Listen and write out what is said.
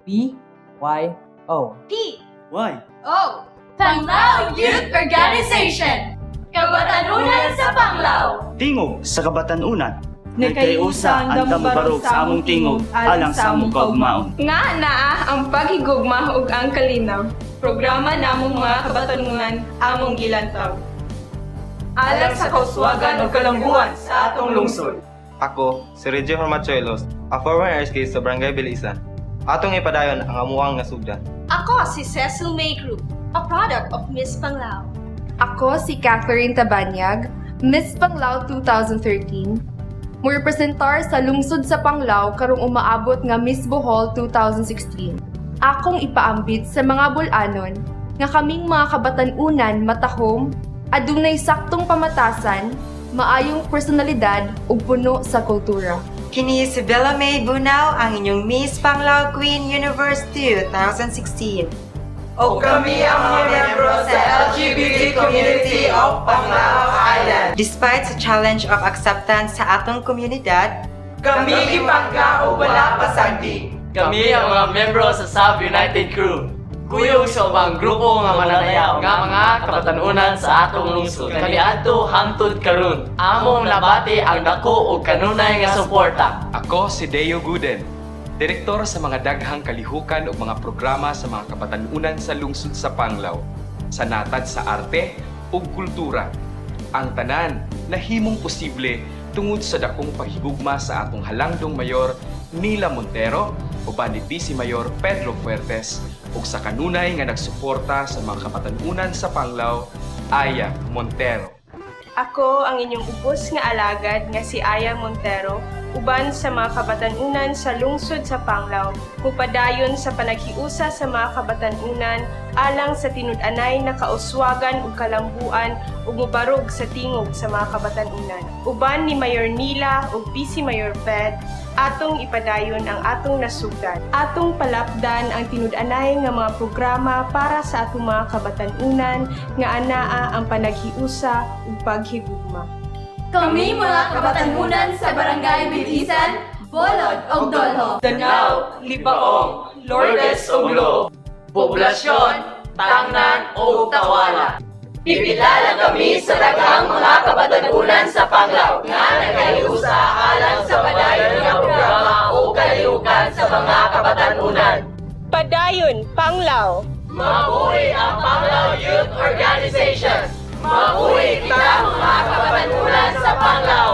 P-Y-O. Why? Oh! Panglao Youth Organization! Kabatanunan sa Panglao! Tingog sa kabatanunan. Nagkayusa ang damubarog sa among tingog alang sa among kaugmaon. Nga naa ang paghigugma ug ang kalinaw. Programa namong mga kabatanunan among gilantaw. Alang sa kauswagan ug kalambuan sa atong lungsod. Ako, si Reggie Hormachuelos, a former RSK sa Barangay Bilisan. Atong ipadayon ang amuang nasugdan. Ako si Cecil May Group, a product of Miss Panglao. Ako si Catherine Tabanyag, Miss Panglao 2013. Mo representar sa lungsod sa Panglao karong umaabot nga Miss Bohol 2016. Akong ipaambit sa mga bulanon nga kaming mga kabatanunan matahom, adunay saktong pamatasan, maayong personalidad ug puno sa kultura. Kini si Bella May Bunao, ang inyong Miss Panglao Queen Universe 2016. O kami ang mga membro sa LGBT community of Panglao Island. Despite sa challenge of acceptance sa atong komunidad, Kami gipangga o wala pasagdi. Kami ang mga membro sa Sub United Crew. Kuyog sa ubang grupo nga mananayaw nga mga kabatanunan sa atong lungsod. Kaniadto hangtod karon. Among nabati ang dako ug kanunay nga suporta. Ako si Deo Guden, direktor sa mga daghang kalihukan ug mga programa sa mga kabatanunan sa lungsod sa Panglao, sa natad sa arte ug kultura. Ang tanan nahimong posible tungod sa dakong paghigugma sa atong halangdong mayor Nila Montero uban ni Vice Mayor Pedro Fuertes ug sa kanunay nga nagsuporta sa mga kabatanunan sa Panglao, Aya Montero. Ako ang inyong ubos nga alagad nga si Aya Montero, uban sa mga kabatanunan sa lungsod sa Panglao, mupadayon sa panaghiusa sa mga kabatanunan alang sa tinud-anay na kauswagan ug kalambuan ug mubarog sa tingog sa mga kabatanunan. Uban ni Mayor Nila ug Vice Mayor Ped, atong ipadayon ang atong nasugdan. Atong palapdan ang tinud-anay nga mga programa para sa atong mga kabatanunan nga anaa ang panaghiusa ug paghigugma. Kami mga kabatanunan sa Barangay Bilisan, Bolod ug Dolho. Danao, Libaong, Lourdes ug Lo. Poblasyon, Tangnan ug Tawala. Pipilala kami sa daghang mga kabatanunan sa Panglao nga nagkayusa alang sa padayon nga programa o kalihukan sa mga kabatanunan. Padayon, Panglao! Mabuhay ang Panglao Youth Organization! Mabuhay kita mga kabatanunan sa Panglao!